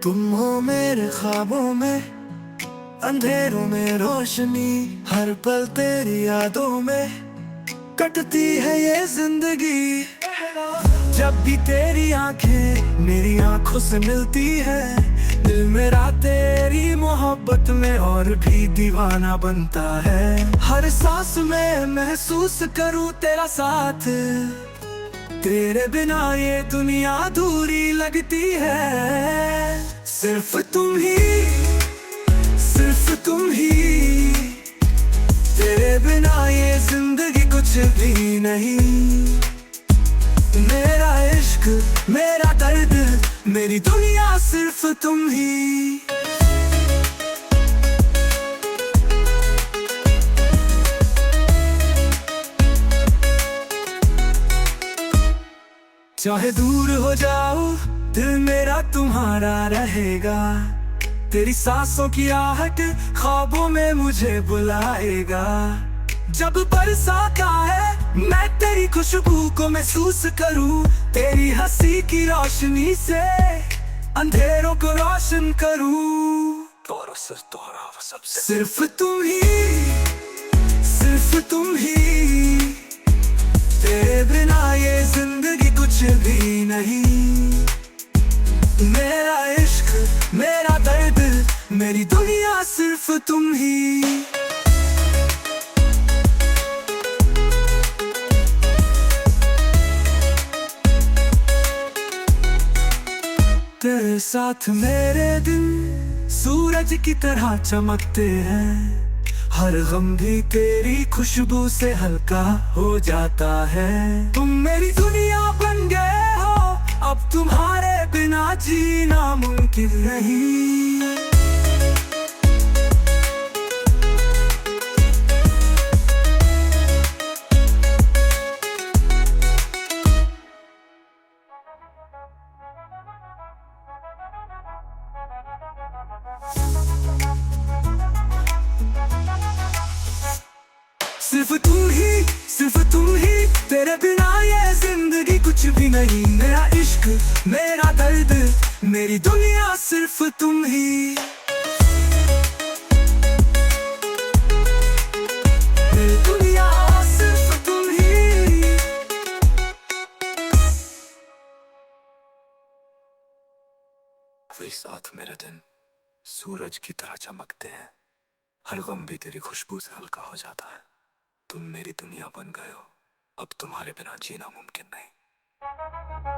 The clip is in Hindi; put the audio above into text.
तुम हो मेरे ख्वाबों में, अंधेरों में रोशनी, हर पल तेरी यादों में कटती है ये जिंदगी। जब भी तेरी आंखें मेरी आंखों से मिलती है, दिल मेरा तेरी मोहब्बत में और भी दीवाना बनता है। हर सांस में महसूस करूं तेरा साथ, तेरे बिना ये दुनिया अधूरी लगती है। सिर्फ तुम ही, सिर्फ तुम ही, तेरे बिना ये जिंदगी कुछ भी नहीं। मेरा इश्क, मेरा दर्द, मेरी दुनिया सिर्फ तुम ही। चाहे दूर हो जाओ, दिल मेरा तुम्हारा रहेगा। तेरी सांसों की आहट ख्वाबों में मुझे बुलाएगा। जब बरसात आए मैं तेरी खुशबू को महसूस करूं, तेरी हंसी की रोशनी से अंधेरों को रोशन करूं। सिर्फ तुम ही, सिर्फ तुम ही, तेरे बिना ये जिंदगी कुछ भी नहीं। मेरा इश्क, मेरा दर्द, मेरी दुनिया सिर्फ तुम ही। तेरे साथ मेरे दिन सूरज की तरह चमकते हैं। हर गम भी तेरी खुशबू से हल्का हो जाता है। तुम मेरी दुनिया बन गए हो, अब तुम्हारे बिना जीना मुमकिन नहीं। सिर्फ तुम ही, सिर्फ तुम ही, तेरे बिना ये जिंदगी कुछ भी नहीं। मेरा इश्क, मेरा दर्द, मेरी दुनिया सिर्फ तुम ही। मेरी दुनिया सिर्फ तुम ही। तेरे साथ मेरे दिन सूरज की तरह चमकते हैं। हर गम भी तेरी खुशबू से हल्का हो जाता है। तुम मेरी दुनिया बन गए हो, अब तुम्हारे बिना जीना मुमकिन नहीं।